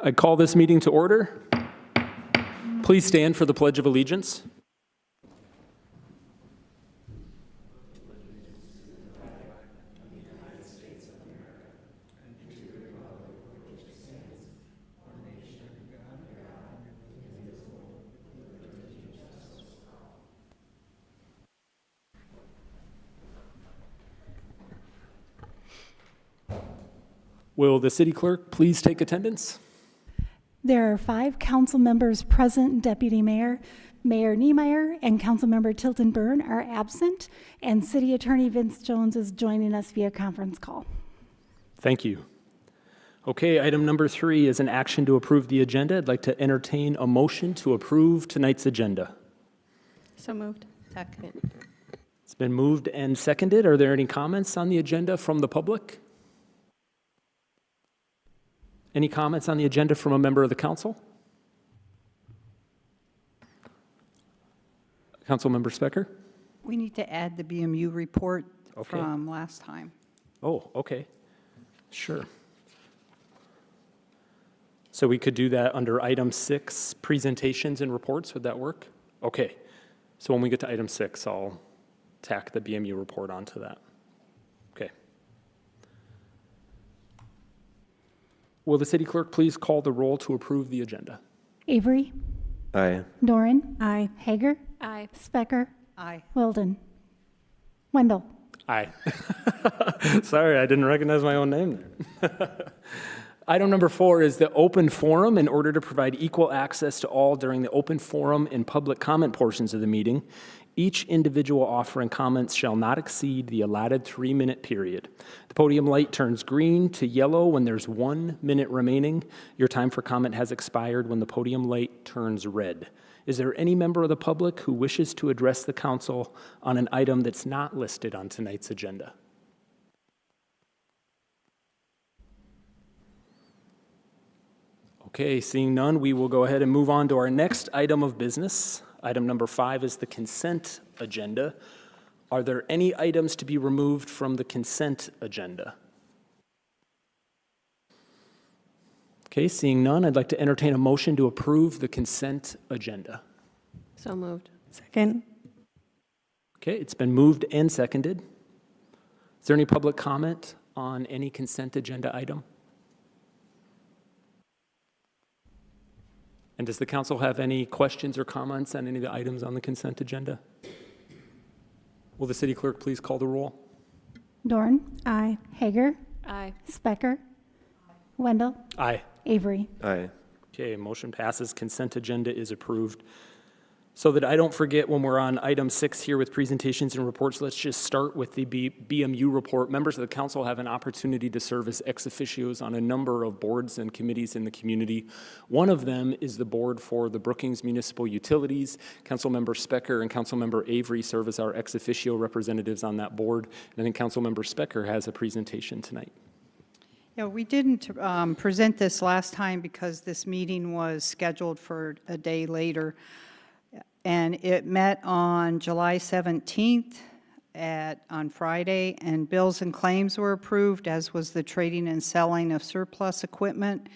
I call this meeting to order. Please stand for the Pledge of Allegiance. Will the city clerk please take attendance? There are 5 council members present. Deputy Mayor, Mayor Niemeyer, and Councilmember Tilton Byrne are absent, and City Attorney Vince Jones is joining us via conference call. Thank you. Okay, item number 3 is an action to approve the agenda. I'd like to entertain a motion to approve tonight's agenda. So moved. Second. It's been moved and seconded. Are there any comments on the agenda from the public? Any comments on the agenda from a member of the council? Councilmember Specker? We need to add the BMU report Okay. from last time. Oh, okay. Sure. So we could do that under item 6, presentations and reports. Would that work? Okay. So when we get to item 6, I'll tack the BMU report onto that. Okay. Will the city clerk please call the roll to approve the agenda? Avery? Aye. Doran? Aye. Hager? Aye. Specker? Aye. Weldon? Wendell? Aye. Sorry, I didn't recognize my own name there. Item number 4 is the open forum. In order to provide equal access to all during the open forum and public comment portions of the meeting, each individual offering comments shall not exceed the allotted 3-minute period. The podium light turns green to yellow when there's 1 minute remaining. Your time for comment has expired when the podium light turns red. Is there any member of the public who wishes to address the council on an item that's not listed on tonight's agenda? Okay, seeing none, we will go ahead and move on to our next item of business. Item number 5 is the consent agenda. Are there any items to be removed from the consent agenda? Okay, seeing none, I'd like to entertain a motion to approve the consent agenda. So moved. Second. Okay, it's been moved and seconded. Is there any public comment on any consent agenda item? And does the council have any questions or comments on any of the items on the consent agenda? Will the city clerk please call the roll? Doran? Aye. Hager? Aye. Specker? Wendell? Aye. Avery? Aye. Okay, motion passes. Consent agenda is approved. So that I don't forget when we're on item 6 here with presentations and reports, let's just start with the BMU report. Members of the council have an opportunity to serve as ex officios on a number of boards and committees in the community. One of them is the board for the Brookings Municipal Utilities. Councilmember Specker and Councilmember Avery serve as our ex officio representatives on that board. And I think Councilmember Specker has a presentation tonight. Yeah, we didn't present this last time because this meeting was scheduled for a day later. And it met on July 17th on Friday, and bills and claims were approved, as was the trading and selling of surplus equipment.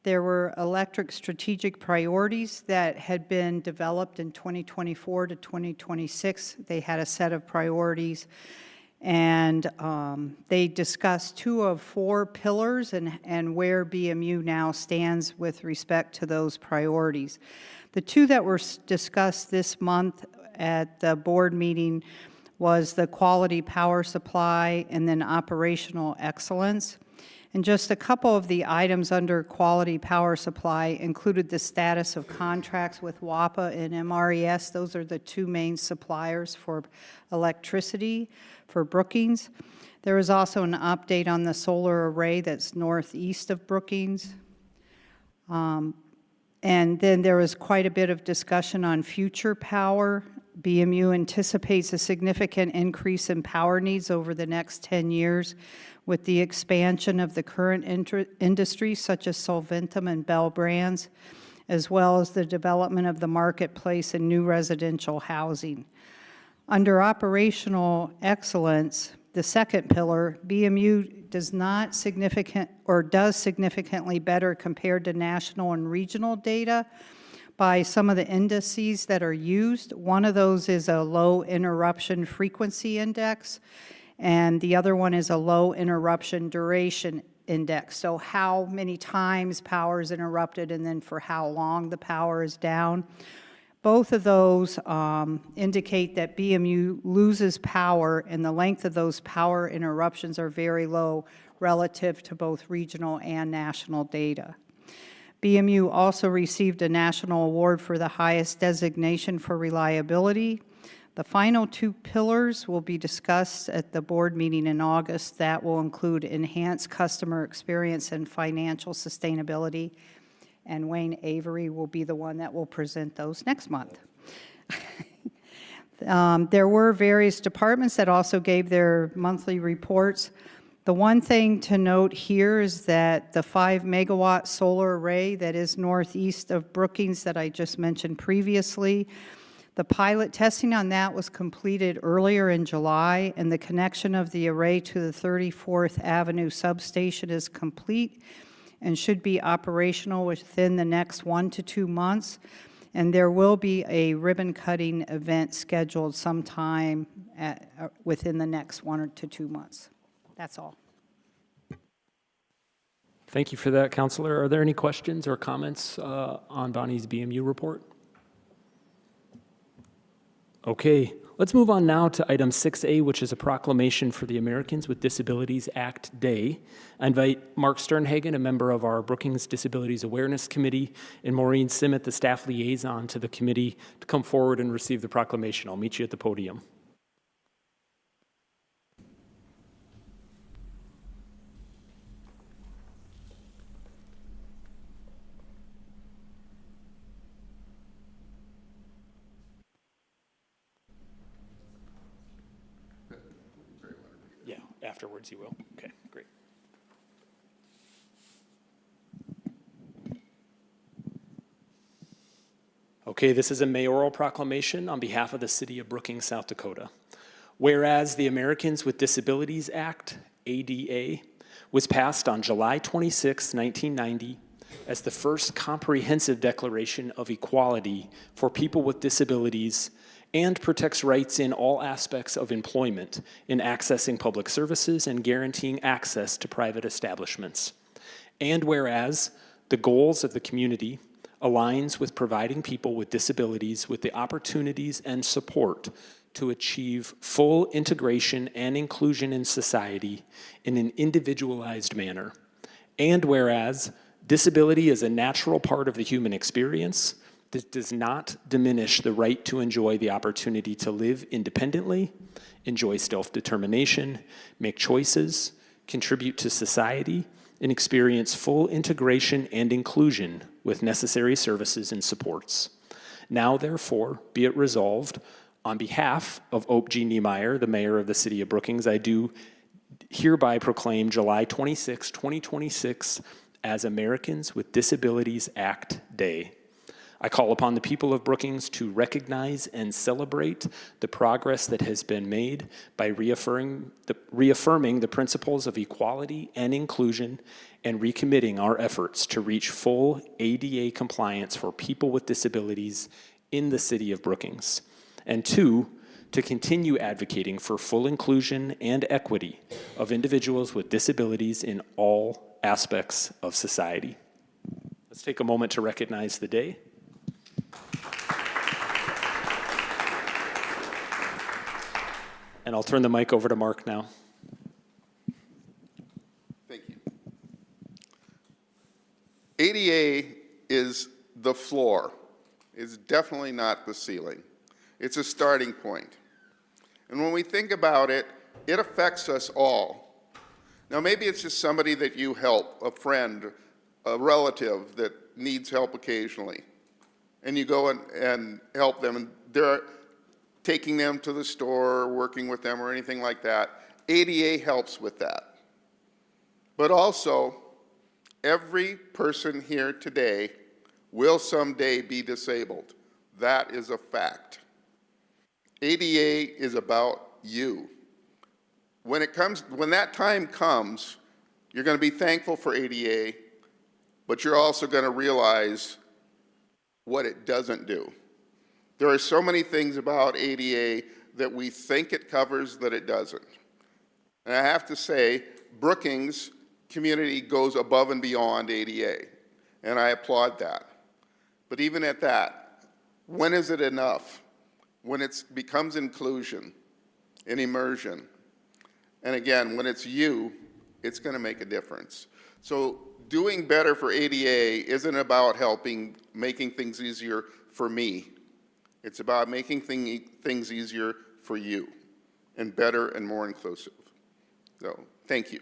There were electric strategic priorities that had been developed in 2024 to 2026. They had a set of priorities, and they discussed 2 of 4 pillars and where BMU now stands with respect to those priorities. The 2 that were discussed this month at the board meeting was the quality power supply and then operational excellence. And just a couple of the items under quality power supply included the status of contracts with WAPA and MRES. Those are the 2 main suppliers for electricity for Brookings. There was also an update on the solar array that's northeast of Brookings. And then there was quite a bit of discussion on future power. BMU anticipates a significant increase in power needs over the next 10 years with the expansion of the current industries such as Solventum and Bell Brands, as well as the development of the marketplace and new residential housing. Under operational excellence, the second pillar, BMU does significantly better compared to national and regional data by some of the indices that are used. One of those is a low interruption frequency index, and the other one is a low interruption duration index. So how many times power is interrupted and then for how long the power is down. Both of those indicate that BMU loses power, and the length of those power interruptions are very low relative to both regional and national data. BMU also received a national award for the highest designation for reliability. The final two pillars will be discussed at the board meeting in August. That will include enhanced customer experience and financial sustainability. And Wayne Avery will be the one that will present those next month. There were various departments that also gave their monthly reports. The one thing to note here is that the 5 megawatt solar array that is northeast of Brookings that I just mentioned previously, the pilot testing on that was completed earlier in July, and the connection of the array to the 34th Avenue substation is complete and should be operational within the next 1 to 2 months. And there will be a ribbon cutting event scheduled sometime within the next 1 to 2 months. That's all. Thank you for that, Counselor. Are there any questions or comments on Bonnie's BMU report? Okay, let's move on now to item 6A, which is a proclamation for the Americans with Disabilities Act Day. I invite Mark Sternhagen, a member of our Brookings Disabilities Awareness Committee, and Maureen Simmet, the staff liaison to the committee, to come forward and receive the proclamation. I'll meet you at the podium. Afterwards you will. Okay, great. Okay, this is a mayoral proclamation on behalf of the city of Brookings, South Dakota. Whereas the Americans with Disabilities Act, ADA, was passed on July 26, 1990, as the first comprehensive declaration of equality for people with disabilities and protects rights in all aspects of employment in accessing public services and guaranteeing access to private establishments. And whereas the goals of the community aligns with providing people with disabilities with the opportunities and support to achieve full integration and inclusion in society in an individualized manner. And whereas disability is a natural part of the human experience, this does not diminish the right to enjoy the opportunity to live independently, enjoy self-determination, make choices, contribute to society, and experience full integration and inclusion with necessary services and supports. Now, therefore, be it resolved, on behalf of Ope G. Niemeyer, the mayor of the city of Brookings, I do hereby proclaim July 26, 2026 as Americans with Disabilities Act Day. I call upon the people of Brookings to recognize and celebrate the progress that has been made by reaffirming the principles of equality and inclusion and recommitting our efforts to reach full ADA compliance for people with disabilities in the city of Brookings. And 2, to continue advocating for full inclusion and equity of individuals with disabilities in all aspects of society. Let's take a moment to recognize the day. And I'll turn the mic over to Mark now. Thank you. ADA is the floor. It's definitely not the ceiling. It's a starting point. And when we think about it, it affects us all. Now, maybe it's just somebody that you help, a friend, a relative that needs help occasionally. And you go and help them, and they're taking them to the store, working with them, or anything like that. ADA helps with that. But also, every person here today will someday be disabled. That is a fact. ADA is about you. when that time comes, you're going to be thankful for ADA, but you're also going to realize what it doesn't do. There are so many things about ADA that we think it covers that it doesn't. And I have to say, Brookings community goes above and beyond ADA, and I applaud that. But even at that, when is it enough? When it becomes inclusion and immersion. And again, when it's you, it's going to make a difference. So doing better for ADA isn't about making things easier for me. It's about making things easier for you, and better and more inclusive. So, thank you.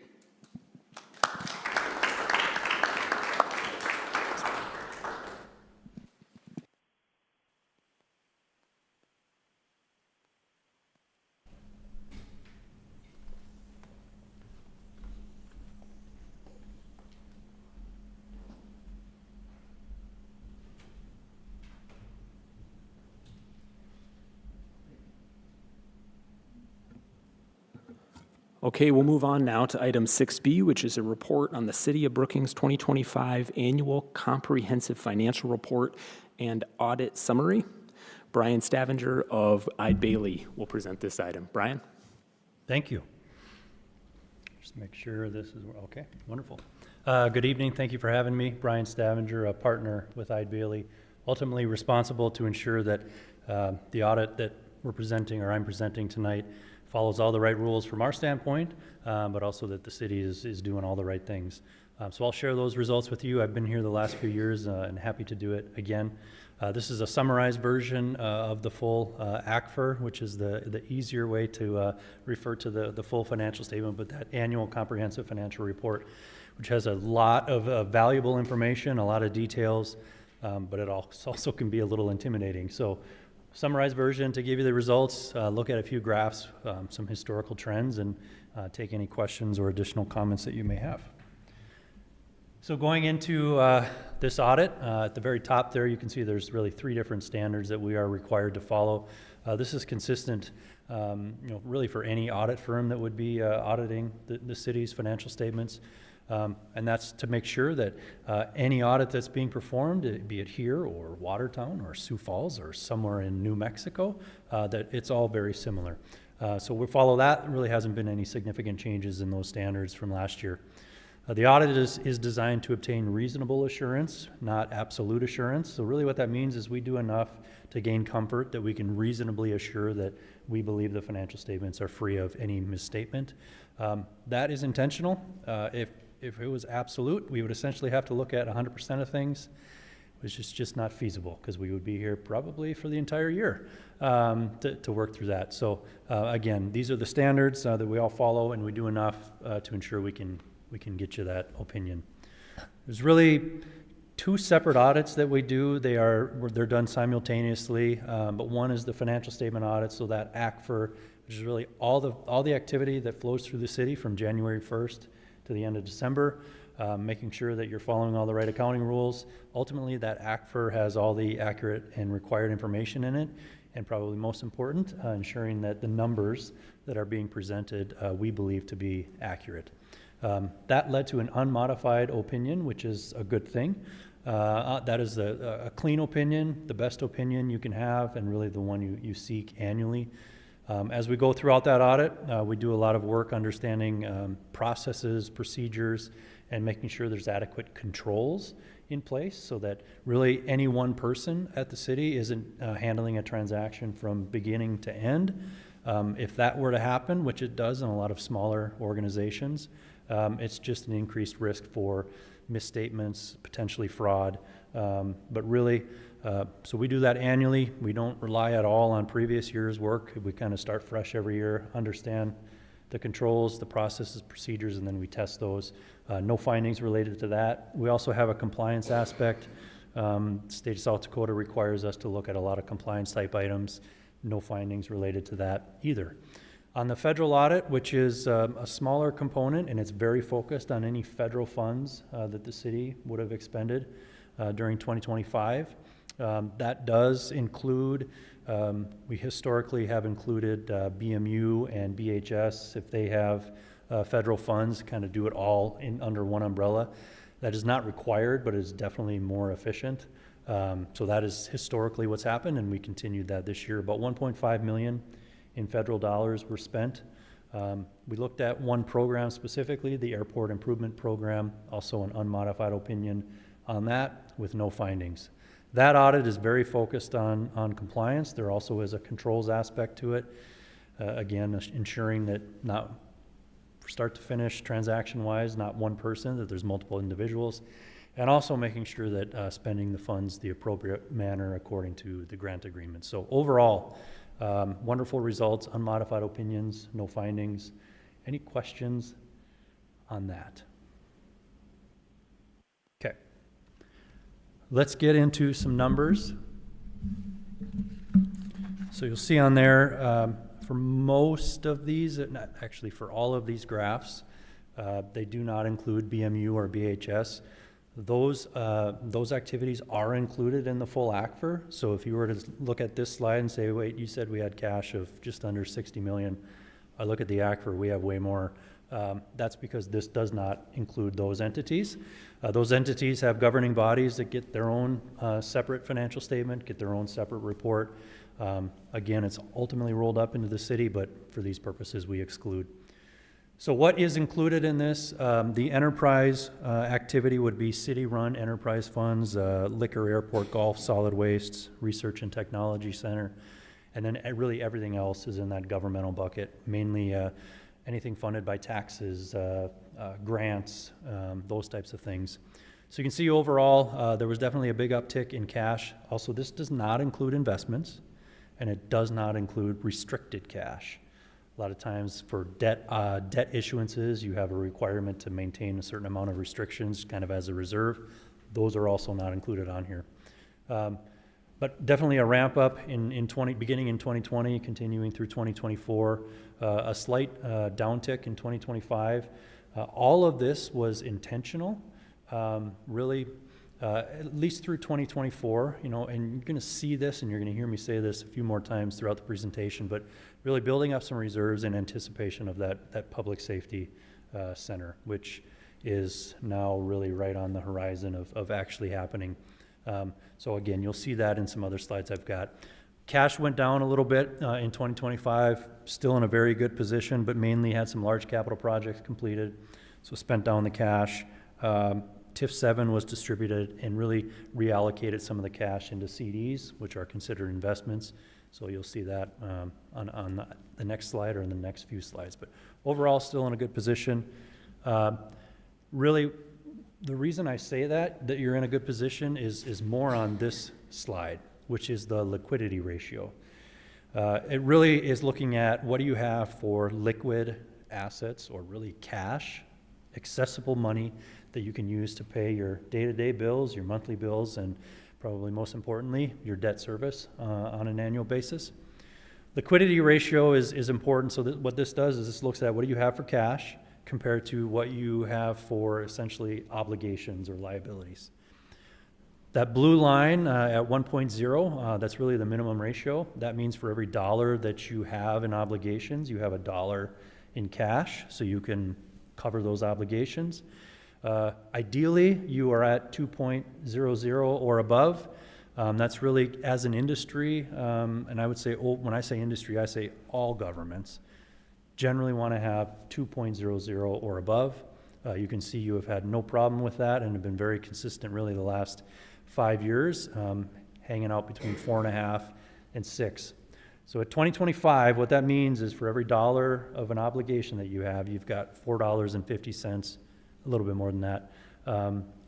Okay, we'll move on now to item 6B, which is a report on the City of Brookings 2025 Annual Comprehensive Financial Report and Audit Summary. Brian Stavinger of Eide Bailly will present this item. Brian? Thank you. Just make sure this is, okay, wonderful. Good evening, thank you for having me. Brian Stavinger, a partner with Eide Bailly, ultimately responsible to ensure that the audit that we're presenting, or I'm presenting tonight, follows all the right rules from our standpoint, but also that the city is doing all the right things. So I'll share those results with you. I've been here the last few years and happy to do it again. This is a summarized version of the full ACFR, which is the easier way to refer to the full financial statement, but that annual comprehensive financial report, which has a lot of valuable information, a lot of details, but it also can be a little intimidating. So summarized version to give you the results, look at a few graphs, some historical trends, and take any questions or additional comments that you may have. So going into this audit, at the very top there, you can see there's really 3 different standards that we are required to follow. This is consistent, really for any audit firm that would be auditing the city's financial statements. And that's to make sure that any audit that's being performed, be it here or Watertown or Sioux Falls or somewhere in New Mexico, that it's all very similar. So we follow that. There really hasn't been any significant changes in those standards from last year. The audit is designed to obtain reasonable assurance, not absolute assurance. So really what that means is we do enough to gain comfort that we can reasonably assure that we believe the financial statements are free of any misstatement. That is intentional. If it was absolute, we would essentially have to look at 100% of things, which is just not feasible because we would be here probably for the entire year to work through that. So again, these are the standards that we all follow, and we do enough to ensure we can get you that opinion. There's really 2 separate audits that we do. They're done simultaneously, but one is the financial statement audit, so that ACFR, which is really all the activity that flows through the city from January 1st to the end of December, making sure that you're following all the right accounting rules. Ultimately, that ACFR has all the accurate and required information in it, and probably most important, ensuring that the numbers that are being presented we believe to be accurate. That led to an unmodified opinion, which is a good thing. That is a clean opinion, the best opinion you can have, and really the one you seek annually. As we go throughout that audit, we do a lot of work understanding processes, procedures, and making sure there's adequate controls in place so that really any one person at the city isn't handling a transaction from beginning to end. If that were to happen, which it does in a lot of smaller organizations, it's just an increased risk for misstatements, potentially fraud. But really, so we do that annually. We don't rely at all on previous year's work. We kind of start fresh every year, understand the controls, the processes, procedures, and then we test those. No findings related to that. We also have a compliance aspect. State of South Dakota requires us to look at a lot of compliance type items. No findings related to that either. On the federal audit, which is a smaller component, and it's very focused on any federal funds that the city would have expended during 2025. That does include We historically have included BMU and BHS if they have federal funds, kind of do it all under one umbrella. That is not required, but is definitely more efficient. So that is historically what's happened, and we continued that this year. About 1.5 million in federal dollars were spent. We looked at one program specifically, the Airport Improvement Program, also an unmodified opinion on that with no findings. That audit is very focused on compliance. There also is a controls aspect to it. Again, ensuring that not start to finish transaction-wise, not one person, that there's multiple individuals, and also making sure that spending the funds the appropriate manner according to the grant agreement. So overall, wonderful results, unmodified opinions, no findings. Any questions on that? Okay. Let's get into some numbers. So you'll see on there, for most of these, not actually for all of these graphs, they do not include BMU or BHS. Those activities are included in the full ACFR. So if you were to look at this slide and say, wait, you said we had cash of just under 60 million. I look at the ACFR, we have way more. That's because this does not include those entities. Those entities have governing bodies that get their own separate financial statement, get their own separate report. Again, it's ultimately rolled up into the city, but for these purposes, we exclude. So what is included in this? The enterprise activity would be city-run enterprise funds, liquor, airport, golf, solid wastes, research and technology center, and then really everything else is in that governmental bucket, mainly anything funded by taxes, grants, those types of things. So you can see overall, there was definitely a big uptick in cash. Also, this does not include investments, and it does not include restricted cash. A lot of times for debt issuances, you have a requirement to maintain a certain amount of restrictions kind of as a reserve. Those are also not included on here. But definitely a ramp up beginning in 2020, continuing through 2024, a slight downtick in 2025. All of this was intentional, really, at least through 2024, and you're going to see this and you're going to hear me say this a few more times throughout the presentation, but really building up some reserves in anticipation of that public safety center, which is now really right on the horizon of actually happening. So again, you'll see that in some other slides I've got. Cash went down a little bit in 2025, still in a very good position, but mainly had some large capital projects completed, so spent down the cash. TIF 7 was distributed and really reallocated some of the cash into CDs, which are considered investments. So you'll see that on the next slide or in the next few slides. But overall, still in a good position. Really, the reason I say that you're in a good position is more on this slide, which is the liquidity ratio. It really is looking at what do you have for liquid assets or really cash, accessible money that you can use to pay your day-to-day bills, your monthly bills, and probably most importantly, your debt service on an annual basis. Liquidity ratio is important. So what this does is this looks at what do you have for cash compared to what you have for essentially obligations or liabilities. That blue line at 1.0, that's really the minimum ratio. That means for every dollar that you have in obligations, you have a dollar in cash, so you can cover those obligations. Ideally, you are at 2.00 or above. That's really, as an industry, and I would say, when I say industry, I say all governments, generally want to have 2.00 or above. You can see you have had no problem with that and have been very consistent really the last 5 years, hanging out between 4.5 and 6. So at 2025, what that means is for every dollar of an obligation that you have, you've got $4.50, a little bit more than that,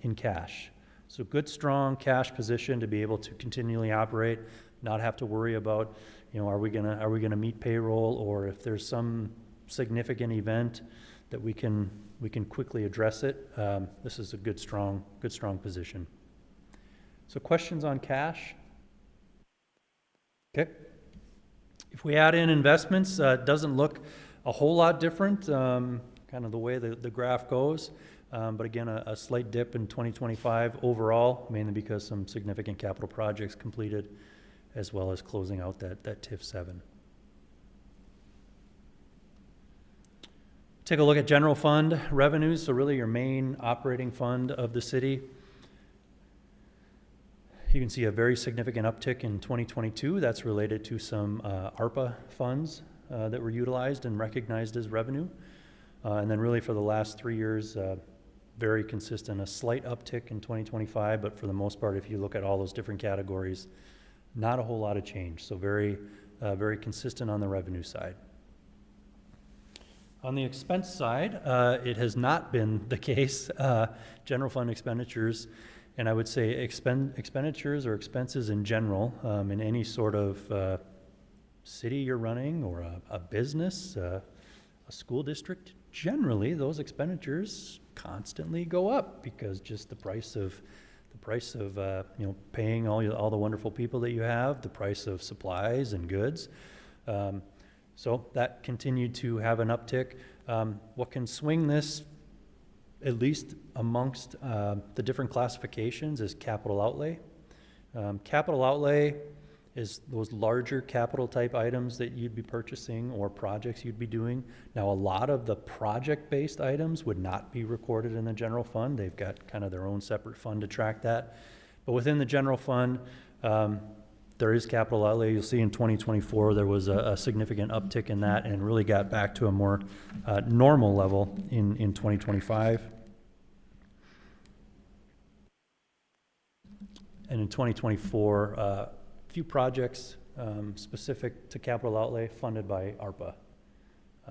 in cash. So good, strong cash position to be able to continually operate, not have to worry about, are we gonna meet payroll, or if there's some significant event that we can quickly address it. This is a good, strong position. So questions on cash? Okay. If we add in investments, it doesn't look a whole lot different, kind of the way the graph goes. But again, a slight dip in 2025 overall, mainly because some significant capital projects completed. as well as closing out that TIF 7. Take a look at general fund revenues, so really your main operating fund of the city. You can see a very significant uptick in 2022. That's related to some ARPA funds that were utilized and recognized as revenue. And then really for the last 3 years, very consistent, a slight uptick in 2025, but for the most part, if you look at all those different categories, not a whole lot of change. So very consistent on the revenue side. On the expense side, it has not been the case. General fund expenditures, and I would say expenditures or expenses in general, in any sort of city you're running or a business, a school district, generally those expenditures constantly go up because just the price of paying all the wonderful people that you have, the price of supplies and goods. So that continued to have an uptick. What can swing this, at least amongst the different classifications, is capital outlay. Capital outlay is those larger capital type items that you'd be purchasing or projects you'd be doing. Now, a lot of the project-based items would not be recorded in the general fund. They've got kind of their own separate fund to track that. But within the general fund, there is capital outlay. You'll see in 2024 there was a significant uptick in that and really got back to a more normal level in 2025. And in 2024, a few projects specific to capital outlay funded by ARPA.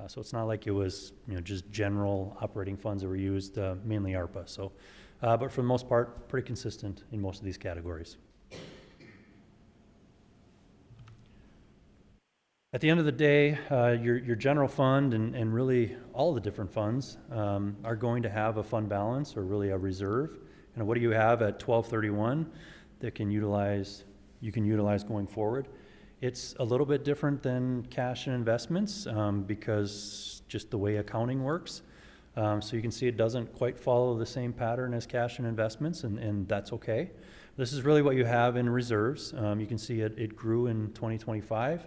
So it's not like it was just general operating funds that were used, mainly ARPA. So, but for the most part, pretty consistent in most of these categories. At the end of the day, your general fund and really all the different funds are going to have a fund balance or really a reserve. And what do you have at 12/31 that you can utilize going forward? It's a little bit different than cash and investments because just the way accounting works. So you can see it doesn't quite follow the same pattern as cash and investments, and that's okay. This is really what you have in reserves. You can see it grew in 2025.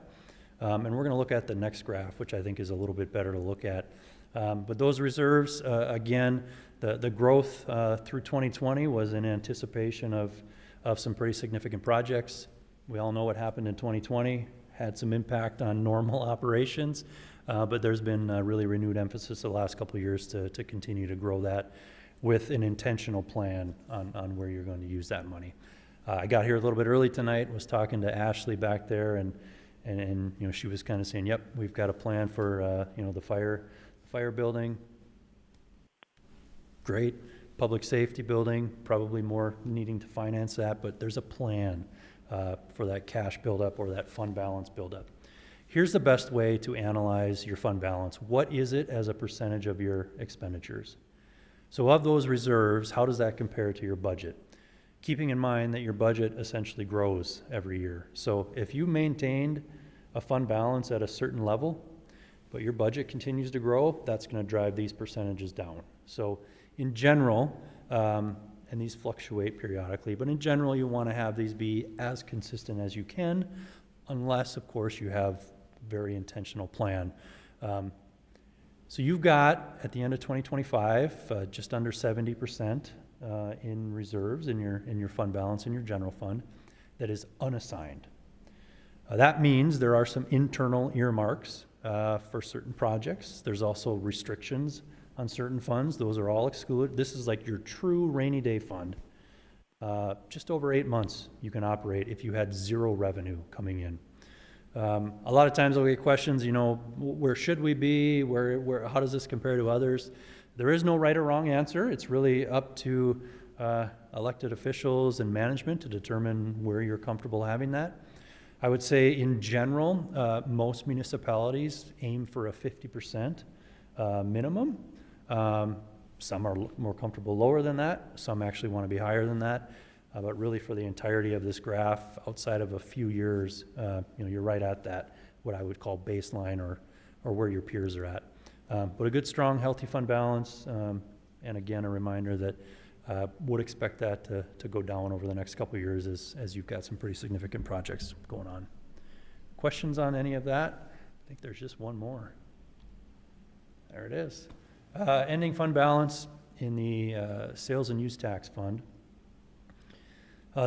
And we're going to look at the next graph, which I think is a little bit better to look at. But those reserves, again, the growth through 2020 was in anticipation of some pretty significant projects. We all know what happened in 2020, had some impact on normal operations, but there's been a really renewed emphasis the last couple of years to continue to grow that with an intentional plan on where you're going to use that money. I got here a little bit early tonight, was talking to Ashley back there, and she was kind of saying, yep, we've got a plan for the fire building. Great. Public safety building, probably more needing to finance that, but there's a plan for that cash buildup or that fund balance buildup. Here's the best way to analyze your fund balance. What is it as a percentage of your expenditures? So of those reserves, how does that compare to your budget? Keeping in mind that your budget essentially grows every year. So if you maintained a fund balance at a certain level, but your budget continues to grow, that's going to drive these percentages down. So in general, and these fluctuate periodically, but in general, you want to have these be as consistent as you can, unless, of course, you have a very intentional plan. So you've got, at the end of 2025, just under 70% in reserves in your fund balance, in your general fund, that is unassigned. That means there are some internal earmarks for certain projects. There's also restrictions on certain funds. Those are all excluded. This is like your true rainy day fund. Just over 8 months you can operate if you had zero revenue coming in. A lot of times I'll get questions, where should we be? How does this compare to others? There is no right or wrong answer. It's really up to elected officials and management to determine where you're comfortable having that. I would say in general, most municipalities aim for a 50% minimum. Some are more comfortable lower than that. Some actually want to be higher than that. But really for the entirety of this graph, outside of a few years, you're right at that, what I would call baseline or where your peers are at. But a good, strong, healthy fund balance. And again, a reminder that Would expect that to go down over the next couple of years as you've got some pretty significant projects going on. Questions on any of that? I think there's just one more. There it is. Ending fund balance in the sales and use tax fund.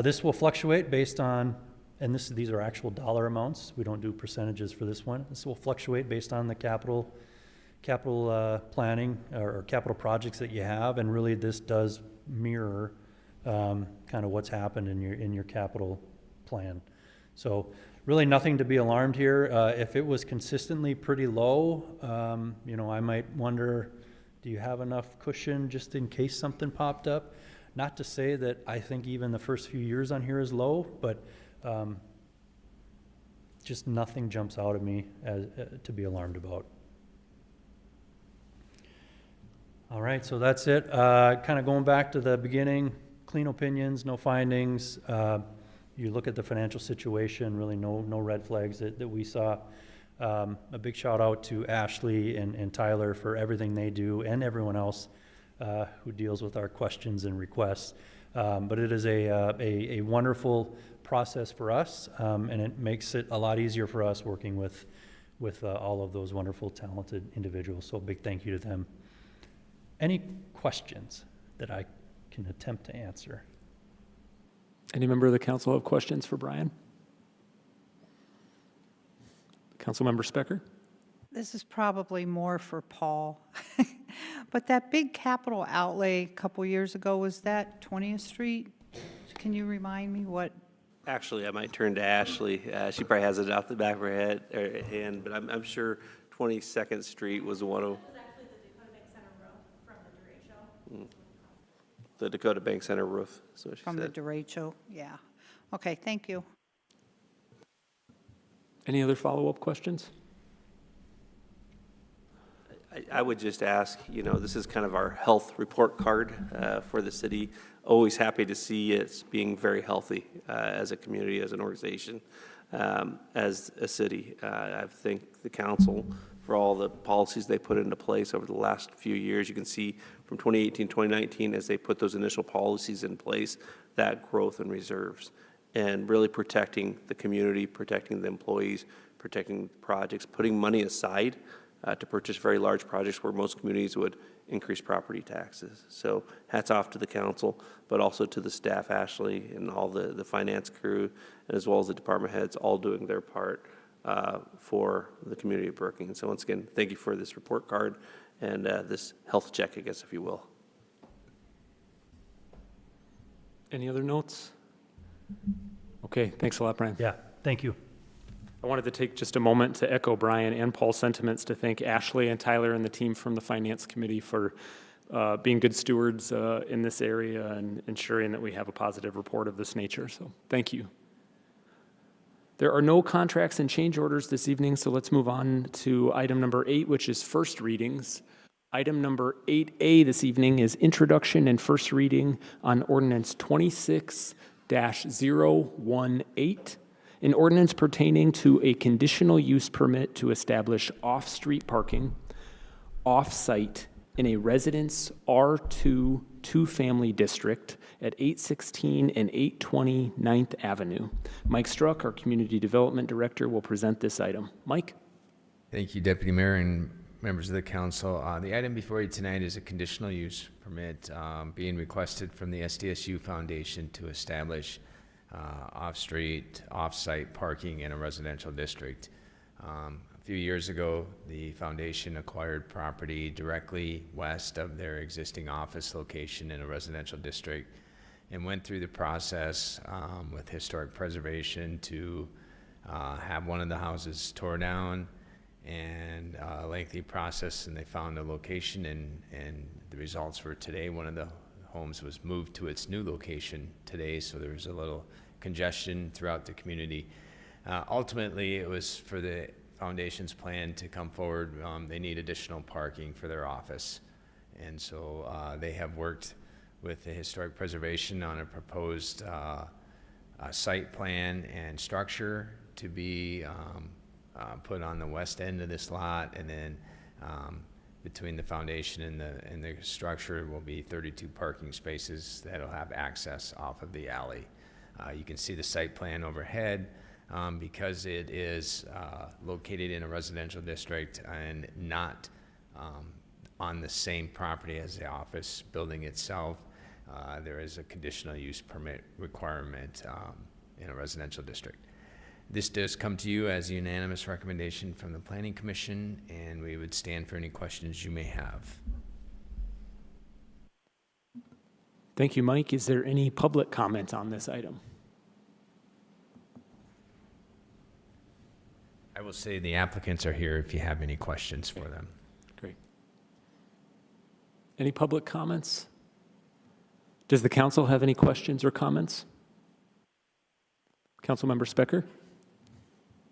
This will fluctuate based on, and these are actual dollar amounts. We don't do percentages for this one. This will fluctuate based on the capital planning or capital projects that you have, and really this does mirror kind of what's happened in your capital plan. So really nothing to be alarmed here. If it was consistently pretty low, I might wonder, do you have enough cushion just in case something popped up? Not to say that I think even the first few years on here is low, but just nothing jumps out at me to be alarmed about. All right, so that's it. Kind of going back to the beginning, clean opinions, no findings. You look at the financial situation, really no red flags that we saw. A big shout out to Ashley and Tyler for everything they do, and everyone else who deals with our questions and requests. But it is a wonderful process for us, and it makes it a lot easier for us working with all of those wonderful, talented individuals. So a big thank you to them. Any questions that I can attempt to answer? Any member of the council have questions for Brian? Councilmember Specker? This is probably more for Paul. But that big capital outlay a couple years ago, was that 20th Street? Can you remind me what? Actually, I might turn to Ashley. She probably has it off the back of her hand, but I'm sure 22nd Street was one of. The Dakota Bank Center roof, is what she From said. the derecho, yeah. Okay, thank you. Any other follow-up questions? I would just ask, this is kind of our health report card for the city. Always happy to see it's being very healthy as a community, as an organization, as a city. I thank the council for all the policies they put into place over the last few years. You can see from 2018, 2019, as they put those initial policies in place, that growth in reserves and really protecting the community, protecting the employees, protecting projects, putting money aside to purchase very large projects where most communities would increase property taxes. So hats off to the council, but also to the staff, Ashley, and all the finance crew, and as well as the department heads, all doing their part for the community of Brookings. And so once again, thank you for this report card and this health check, I guess, if you will. Any other notes? Okay, thanks a lot, Brian. Yeah, thank you. I wanted to take just a moment to echo Brian and Paul's sentiments to thank Ashley and Tyler and the team from the Finance Committee for being good stewards in this area and ensuring that we have a positive report of this nature. So thank you. There are no contracts and change orders this evening, so let's move on to item number 8, which is first readings. Item number 8A this evening is introduction and first reading on ordinance 26-018, an ordinance pertaining to a conditional use permit to establish off-street parking, off-site in a residence R2 two-family district at 816 and 820 9th Avenue. Mike Struck, our Community Development Director, will present this item. Mike? Thank you, Deputy Mayor and members of the council. The item before you tonight is a conditional use permit being requested from the SDSU Foundation to establish off-street, off-site parking in a residential district. A few years ago, the foundation acquired property directly west of their existing office location in a residential district and went through the process with historic preservation to have one of the houses tore down, and a lengthy process, and they found a location, and the results were today one of the homes was moved to its new location today, so there was a little congestion throughout the community. Ultimately, it was for the foundation's plan to come forward. They need additional parking for their office, and so they have worked with the historic preservation on a proposed site plan and structure to be put on the west end of this lot, and then between the foundation and the structure will be 32 parking spaces that'll have access off of the alley. You can see the site plan overhead. Because it is located in a residential district and not on the same property as the office building itself, there is a conditional use permit requirement in a residential district. This does come to you as a unanimous recommendation from the Planning Commission, and we would stand for any questions you may have. Thank you, Mike. Is there any public comment on this item? I will say the applicants are here if you have any questions for them. Great. Any public comments? Does the council have any questions or comments? Councilmember Specker?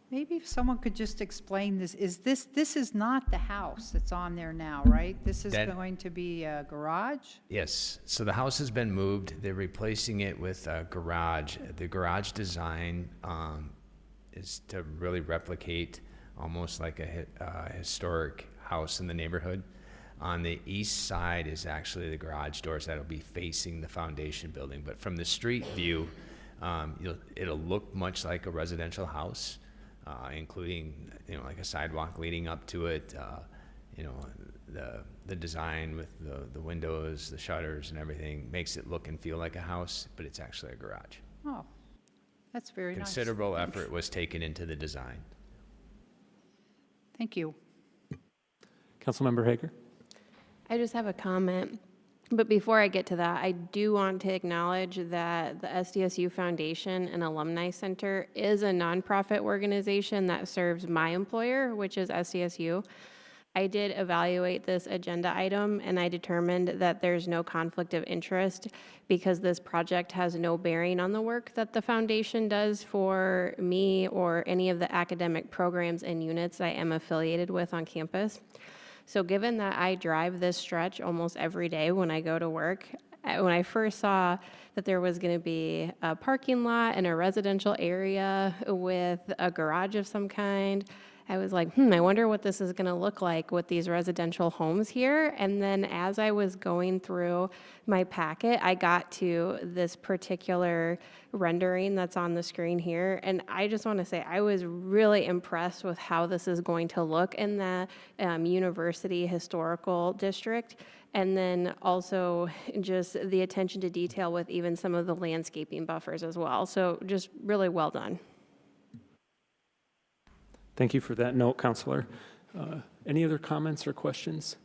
Maybe if someone could just explain this, this is not the house that's on there now, right? This is That- going to be a garage? Yes, so the house has been moved. They're replacing it with a garage. The garage design is to really replicate almost like a historic house in the neighborhood. On the east side is actually the garage doors that'll be facing the foundation building. But from the street view, it'll look much like a residential house, including, like a sidewalk leading up to it, the design with the windows, the shutters and everything makes it look and feel like a house, but it's actually a garage. Oh, that's very nice. Considerable effort was taken into the design. Thank you. Councilmember Hager? I just have a comment. But before I get to that, I do want to acknowledge that the SDSU Foundation and Alumni Center is a nonprofit organization that serves my employer, which is SDSU. I did evaluate this agenda item and I determined that there's no conflict of interest because this project has no bearing on the work that the foundation does for me or any of the academic programs and units I am affiliated with on campus. So given that I drive this stretch almost every day when I go to work, when I first saw that there was going to be a parking lot and a residential area with a garage of some kind, I was like, I wonder what this is going to look like with these residential homes here. And then as I was going through my packet, I got to this particular rendering that's on the screen here. And I just want to say I was really impressed with how this is going to look in the University Historical District. And then also just the attention to detail with even some of the landscaping buffers as well. So just really well done. Thank you for that note, Counselor. Any other comments or questions?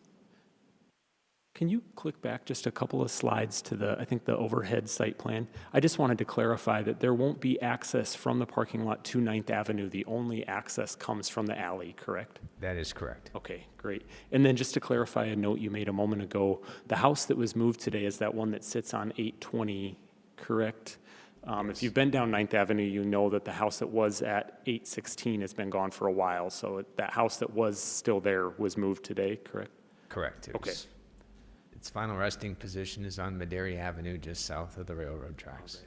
Can you click back just a couple of slides to I think the overhead site plan? I just wanted to clarify that there won't be access from the parking lot to 9th Avenue. The only access comes from the alley, correct? That is correct. Okay, great. And then just to clarify a note you made a moment ago, the house that was moved today is that one that sits on 820, correct? If you've been down 9th Avenue, you know that the house that was at 816 has been gone for a while. So that house that was still there was moved today, correct? Correct. Okay. Its final resting position is on Madera Avenue, just south of the railroad tracks.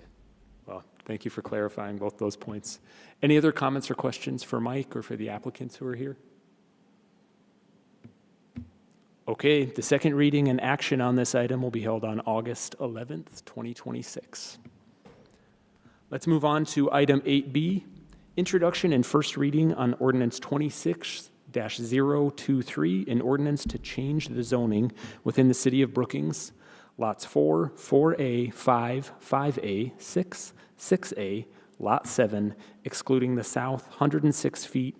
Well, thank you for clarifying both those points. Any other comments or questions for Mike or for the applicants who are here? Okay, the second reading and action on this item will be held on August 11th, 2026. Let's move on to item 8B, introduction and first reading on ordinance 26-023, an ordinance to change the zoning within the city of Brookings, lots 4, 4A, 5, 5A, 6, 6A, lot 7, excluding the south 106 feet,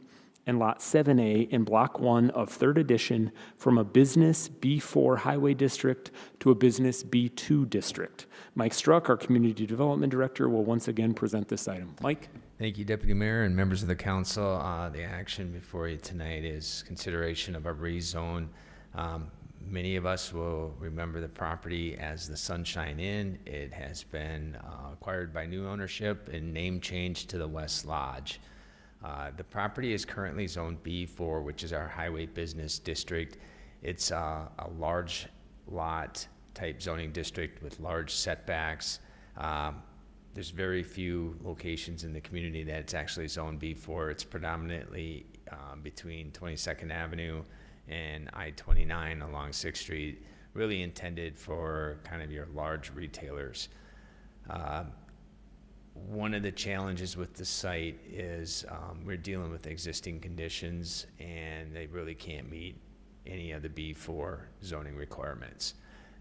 and lot 7A in block 1 of 3rd edition from a business B4 highway district to a business B2 district. Mike Struck, our community development director, will once again present this item. Mike? Thank you, Deputy Mayor and members of the council. The action before you tonight is consideration of a rezone. Many of us will remember the property as the Sunshine Inn. It has been acquired by new ownership and name changed to the West Lodge. The property is currently zoned B4, which is our highway business district. It's a large lot type zoning district with large setbacks. There's very few locations in the community that it's actually zoned B4. It's predominantly between 22nd Avenue and I-29 along 6th Street, really intended for kind of your large retailers. One of the challenges with the site is we're dealing with existing conditions, and they really can't meet any of the B4 zoning requirements.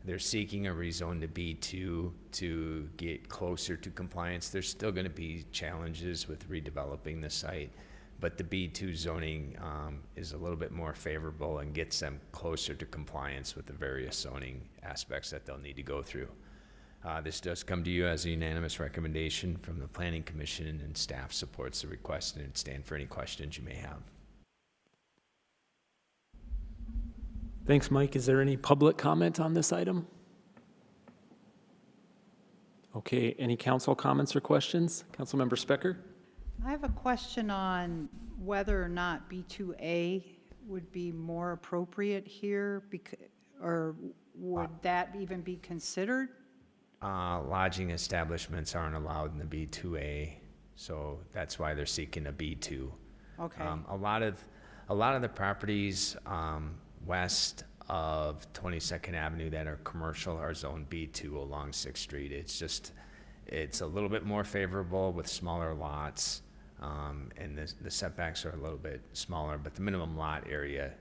They're seeking a rezone to B2 to get closer to compliance. There's still going to be challenges with redeveloping the site, but the B2 zoning is a little bit more favorable and gets them closer to compliance with the various zoning aspects that they'll need to go through. This does come to you as a unanimous recommendation from the Planning Commission, and staff supports the request, and stand for any questions you may have. Thanks, Mike. Is there any public comment on this item? Okay, any council comments or questions? Councilmember Specker? I have a question on whether or not B2A would be more appropriate here, or would that even be considered? Lodging establishments aren't allowed in the B2A, so that's why they're seeking a B2. Okay. A lot of the properties west of 22nd Avenue that are commercial are zone B2 along 6th Street. It's a little bit more favorable with smaller lots, and the setbacks are a little bit smaller, but the minimum lot area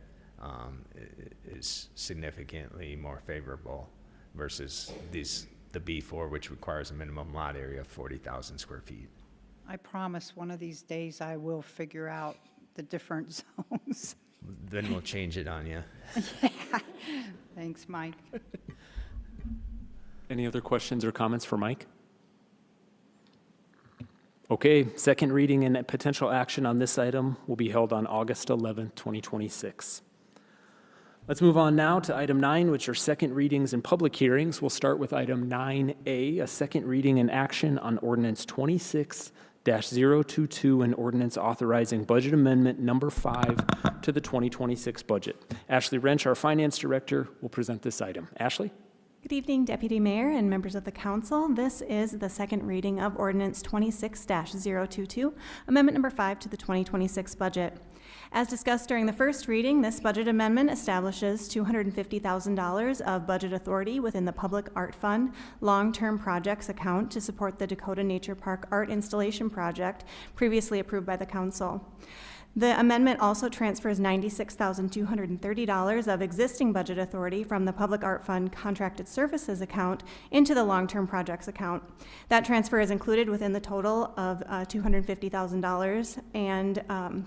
is significantly more favorable versus the B4, which requires a minimum lot area of 40,000 square feet. I promise one of these days I will figure out the different zones. Then we'll change it on you. Thanks, Mike. Any other questions or comments for Mike? Okay, second reading and potential action on this item will be held on August 11th, 2026. Let's move on now to item 9, which are second readings and public hearings. We'll start with item 9A, a second reading and action on ordinance 26-022, an ordinance authorizing budget amendment number 5 to the 2026 budget. Ashley Wrench, our finance director, will present this item. Ashley? Good evening, Deputy Mayor and members of the council. This is the second reading of ordinance 26-022, amendment number 5 to the 2026 budget. As discussed during the first reading, this budget amendment establishes $250,000 of budget authority within the Public Art Fund long-term projects account to support the Dakota Nature Park art installation project previously approved by the council. The amendment also transfers $96,230 of existing budget authority from the Public Art Fund contracted services account into the long-term projects account. That transfer is included within the total of $250,000 and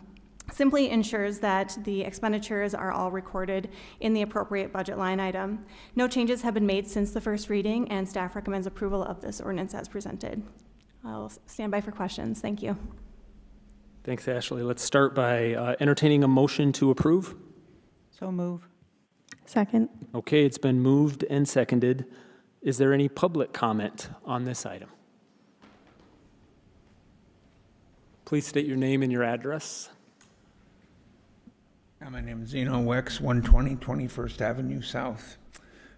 simply ensures that the expenditures are all recorded in the appropriate budget line item. No changes have been made since the first reading, and staff recommends approval of this ordinance as presented. I'll stand by for questions. Thank you. Thanks, Ashley. Let's start by entertaining a motion to approve. So move. Second. Okay, it's been moved and seconded. Is there any public comment on this item? Please state your name and your address. My name is Zeno Wex, 120 21st Avenue South.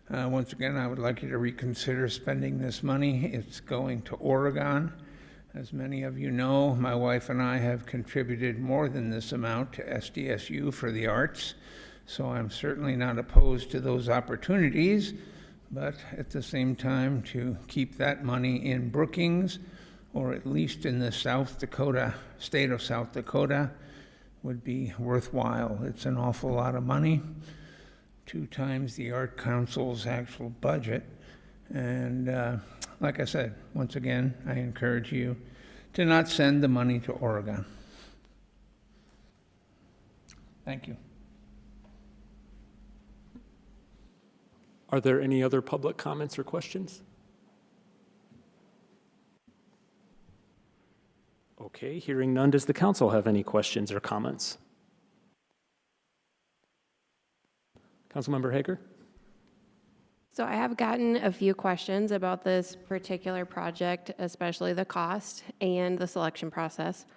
Once again, I would like you to reconsider spending this money. It's going to Oregon. As many of you know, my wife and I have contributed more than this amount to SDSU for the arts, so I'm certainly not opposed to those opportunities, but at the same time, to keep that money in Brookings, or at least in the state of South Dakota, would be worthwhile. It's an awful lot of money, 2 times the Art Council's actual budget. And like I said, once again, I encourage you to not send the money to Oregon. Thank you. Are there any other public comments or questions? Okay, hearing none, does the council have any questions or comments? Councilmember Hager? So I have gotten a few questions about this particular project, especially the cost and the selection process.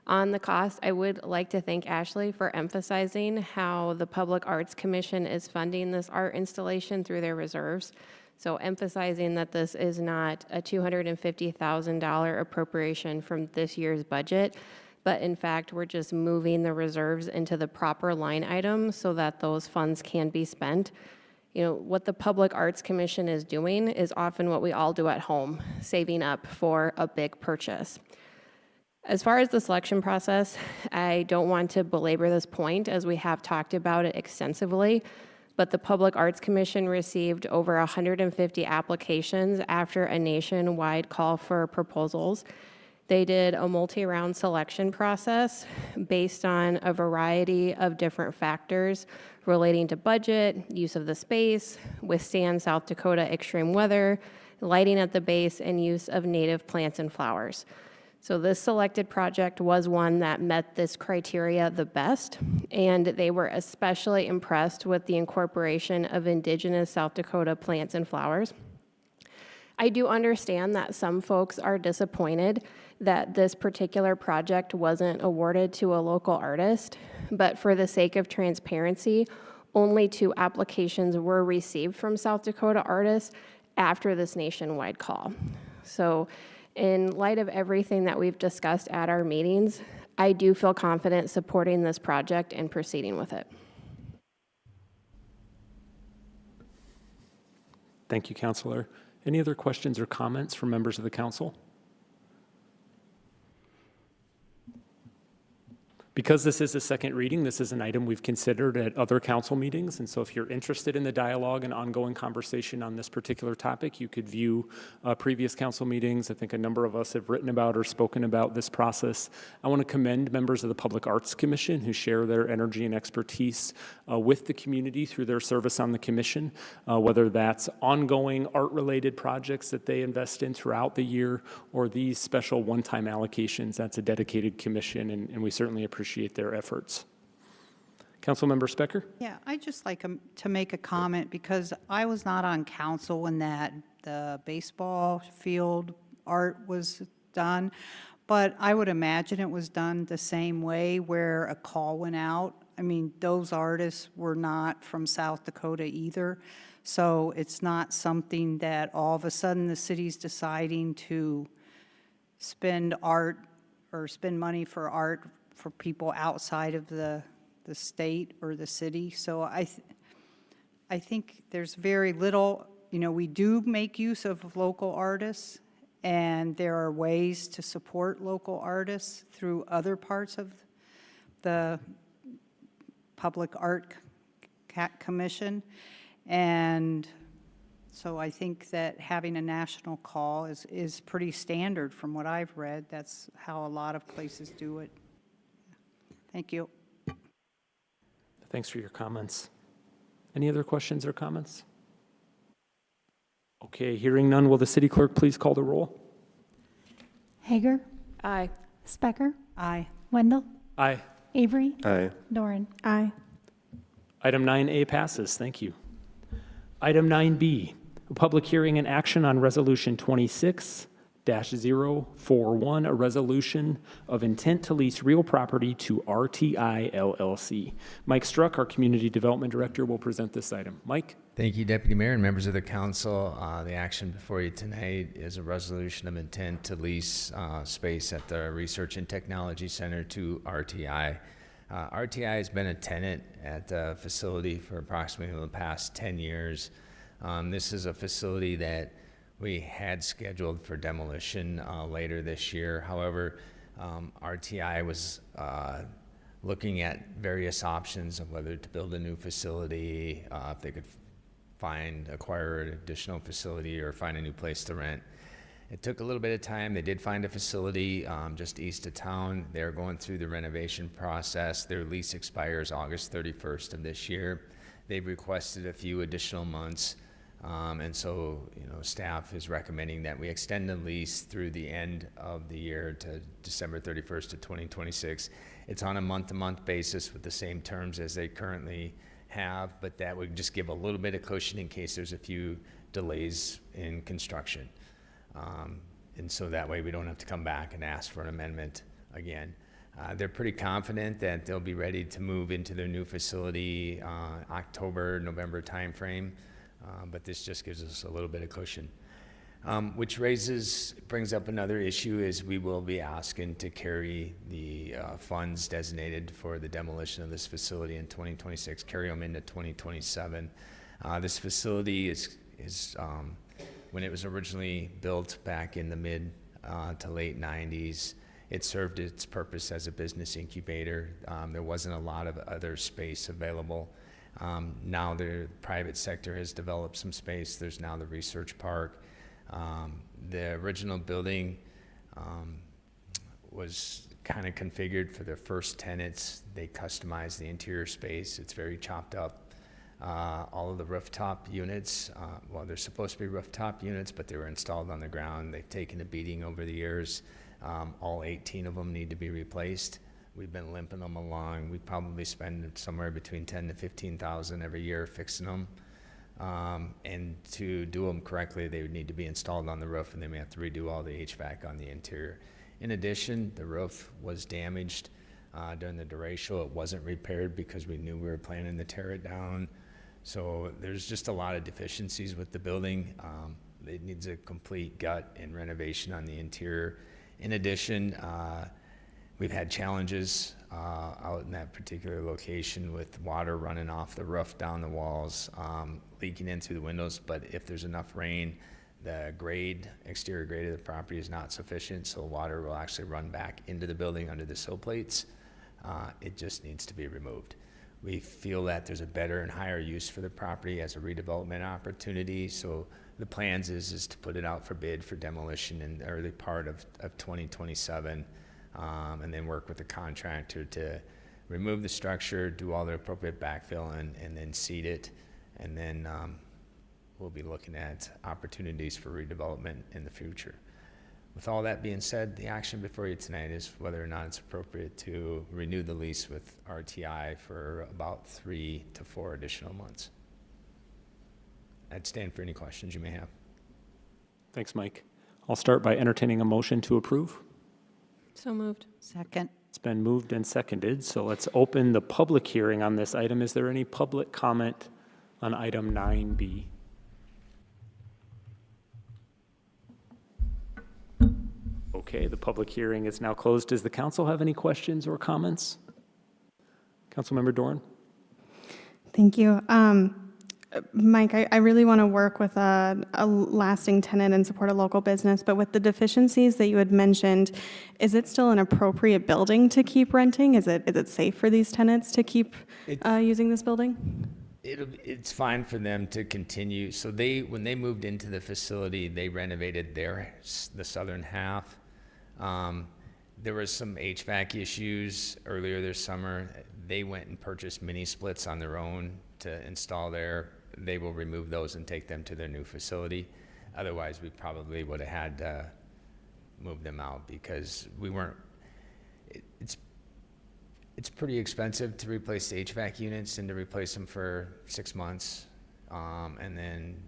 On the cost, I would like to thank Ashley for emphasizing how the Public Arts Commission is funding this art installation through their reserves. So emphasizing that this is not a $250,000 appropriation from this year's budget. but in fact, we're just moving the reserves into the proper line item so that those funds can be spent. You know, what the Public Arts Commission is doing is often what we all do at home, saving up for a big purchase. As far as the selection process, I don't want to belabor this point as we have talked about it extensively, but the Public Arts Commission received over 150 applications after a nationwide call for proposals. They did a multi-round selection process based on a variety of different factors relating to budget, use of the space, withstand South Dakota extreme weather, lighting at the base, and use of native plants and flowers. So this selected project was one that met this criteria the best, and they were especially impressed with the incorporation of indigenous South Dakota plants and flowers. I do understand that some folks are disappointed that this particular project wasn't awarded to a local artist, but for the sake of transparency, only 2 applications were received from South Dakota artists after this nationwide call. So in light of everything that we've discussed at our meetings, I do feel confident supporting this project and proceeding with it. Thank you, Counselor. Any other questions or comments from members of the council? Because this is a second reading, this is an item we've considered at other council meetings, and so if you're interested in the dialogue and ongoing conversation on this particular topic, you could view previous council meetings. I think a number of us have written about or spoken about this process. I want to commend members of the Public Arts Commission who share their energy and expertise with the community through their service on the commission, whether that's ongoing art-related projects that they invest in throughout the year or these special one-time allocations. That's a dedicated commission, and we certainly appreciate their efforts. Councilmember Specker? Yeah, I'd just like to make a comment because I was not on council when the baseball field art was done, but I would imagine it was done the same way where a call went out. I mean, those artists were not from South Dakota either, so it's not something that all of a sudden the city's deciding to spend art or spend money for art for people outside of the state or the city. So I think there's very little, you know, we do make use of local artists, and there are ways to support local artists through other parts of the Public Art Commission. And so I think that having a national call is pretty standard from what I've read. That's how a lot of places do it. Thank you. Thanks for your comments. Any other questions or comments? Okay, hearing none, will the city clerk please call the roll? Hager, Aye. Specker, Aye. Wendell, Aye. Avery, Aye. Doran. Aye. Item 9A passes. Thank you. Item 9B, a public hearing and action on Resolution 26-041, a resolution of intent to lease real property to RTI LLC. Mike Struck, our Community Development Director, will present this item. Mike? Thank you, Deputy Mayor and members of the council. The action before you tonight is a resolution of intent to lease space at the Research and Technology Center to RTI. RTI has been a tenant at the facility for approximately the past 10 years. This is a facility that we had scheduled for demolition later this year. However, RTI was looking at various options of whether to build a new facility, if they could acquire an additional facility or find a new place to rent. It took a little bit of time. They did find a facility just east of town. They're going through the renovation process. Their lease expires August 31st of this year. They've requested a few additional months. And so, staff is recommending that we extend the lease through the end of the year to December 31st of 2026. It's on a month-to-month basis with the same terms as they currently have, but that would just give a little bit of cushion in case there's a few delays in construction. And so that way we don't have to come back and ask for an amendment again. They're pretty confident that they'll be ready to move into their new facility October, November timeframe. But this just gives us a little bit of cushion. which brings up another issue is we will be asking to carry the funds designated for the demolition of this facility in 2026, carry them into 2027. This facility is when it was originally built back in the mid to late 90s, it served its purpose as a business incubator. There wasn't a lot of other space available. Now the private sector has developed some space. There's now the research park. The original building was kind of configured for their first tenants. They customized the interior space. It's very chopped up. All of the rooftop units, well, they're supposed to be rooftop units, but they were installed on the ground. They've taken a beating over the years. All 18 of them need to be replaced. We've been limping them along. We probably spend somewhere between 10 to 15,000 every year fixing them. And to do them correctly, they would need to be installed on the roof, and they may have to redo all the HVAC on the interior. In addition, the roof was damaged during the derecho. It wasn't repaired because we knew we were planning to tear it down. So there's just a lot of deficiencies with the building. It needs a complete gut and renovation on the interior. In addition, we've had challenges out in that particular location with water running off the roof, down the walls, leaking in through the windows. But if there's enough rain, the exterior grade of the property is not sufficient, so water will actually run back into the building under the sill plates. It just needs to be removed. We feel that there's a better and higher use for the property as a redevelopment opportunity. So the plans is to put it out for bid for demolition in the early part of 2027, and then work with the contractor to remove the structure, do all the appropriate backfill, and then seed it. And then we'll be looking at opportunities for redevelopment in the future. With all that being said, the action before you tonight is whether or not it's appropriate to renew the lease with RTI for about 3 to 4 additional months. I'd stand for any questions you may have. Thanks, Mike. I'll start by entertaining a motion to approve. So moved. Second. It's been moved and seconded, so let's open the public hearing on this item. Is there any public comment on item 9B? Okay, the public hearing is now closed. Does the council have any questions or comments? Councilmember Doran? Thank you. Mike, I really want to work with a lasting tenant and support a local business, but with the deficiencies that you had mentioned, is it still an appropriate building to keep renting? Is it safe for these tenants to keep using this building? It's fine for them to continue. So when they moved into the facility, they renovated the southern half. There was some HVAC issues earlier this summer. They went and purchased mini splits on their own to install there. They will remove those and take them to their new facility. Otherwise, we probably would have had to move them out because we weren't. It's pretty expensive to replace the HVAC units and to replace them for 6 months, and then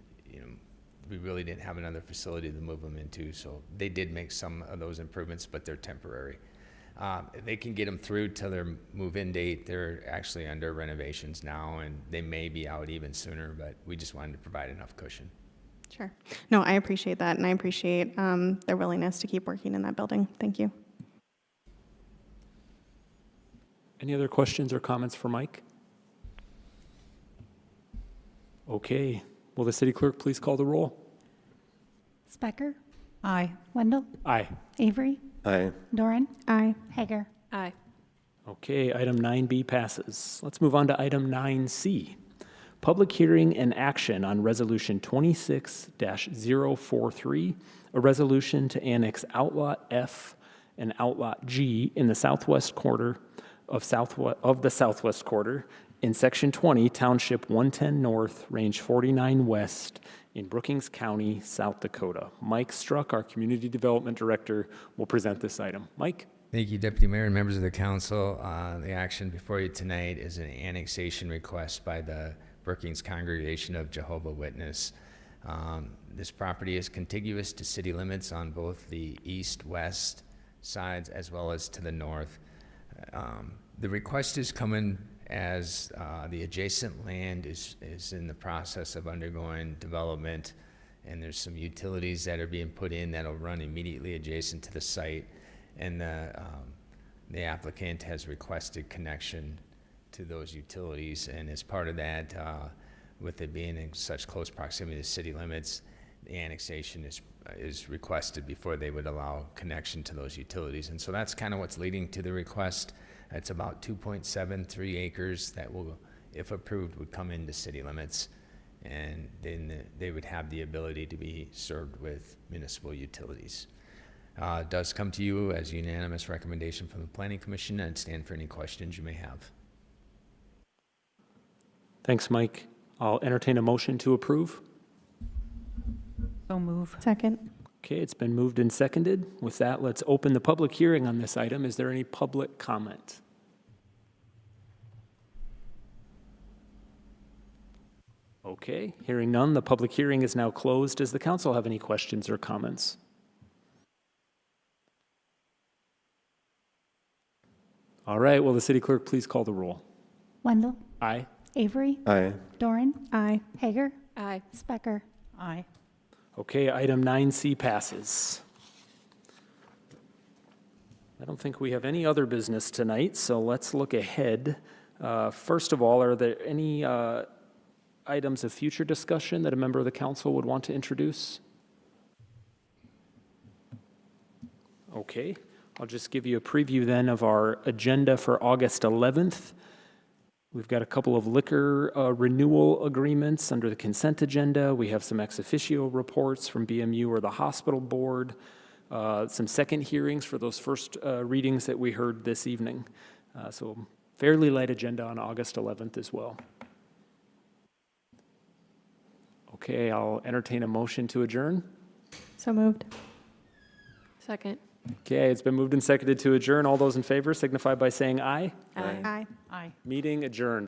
we really didn't have another facility to move them into. So they did make some of those improvements, but they're temporary. They can get them through till their move-in date. They're actually under renovations now, and they may be out even sooner, but we just wanted to provide enough cushion. Sure. No, I appreciate that, and I appreciate their willingness to keep working in that building. Thank you. Any other questions or comments for Mike? Okay, will the city clerk please call the roll? Specker, Aye. Wendell, Aye. Avery, Aye. Doran, Aye. Hager. Aye. Okay, item 9B passes. Let's move on to item 9C. Public hearing and action on Resolution 26-043, a resolution to annex Outlot F and Outlot G in the southwest quarter of the southwest quarter in Section 20, Township 110 North, Range 49 West in Brookings County, South Dakota. Mike Struck, our Community Development Director, will present this item. Mike? Thank you, Deputy Mayor and members of the council. The action before you tonight is an annexation request by the Brookings Congregation of Jehovah's Witness. This property is contiguous to city limits on both the east-west sides as well as to the north. The request is coming as the adjacent land is in the process of undergoing development, and there's some utilities that are being put in that'll run immediately adjacent to the site. And the applicant has requested connection to those utilities, and as part of that, with it being in such close proximity to city limits, the annexation is requested before they would allow connection to those utilities. And so that's kind of what's leading to the request. It's about 2.73 acres that will, if approved, would come into city limits, and then they would have the ability to be served with municipal utilities. It does come to you as a unanimous recommendation from the Planning Commission, and stand for any questions you may have. Thanks, Mike. I'll entertain a motion to approve. So move. Second. Okay, it's been moved and seconded. With that, let's open the public hearing on this item. Is there any public comment? Okay, hearing none, the public hearing is now closed. Does the council have any questions or comments? All right, will the city clerk please call the roll? Wendell, Aye. Avery, Aye. Doran, Aye. Hager, Aye. Specker. Aye. Okay, item 9C passes. I don't think we have any other business tonight, so let's look ahead. First of all, are there any items of future discussion that a member of the council would want to introduce? Okay, I'll just give you a preview then of our agenda for August 11th. We've got a couple of liquor renewal agreements under the consent agenda. We have some ex officio reports from BMU or the hospital board, some second hearings for those first readings that we heard this evening. So fairly light agenda on August 11th as well. Okay, I'll entertain a motion to adjourn. So moved. Second. Okay, it's been moved and seconded to adjourn. All those in favor signify by saying aye. Aye. Aye. Aye. Meeting adjourned.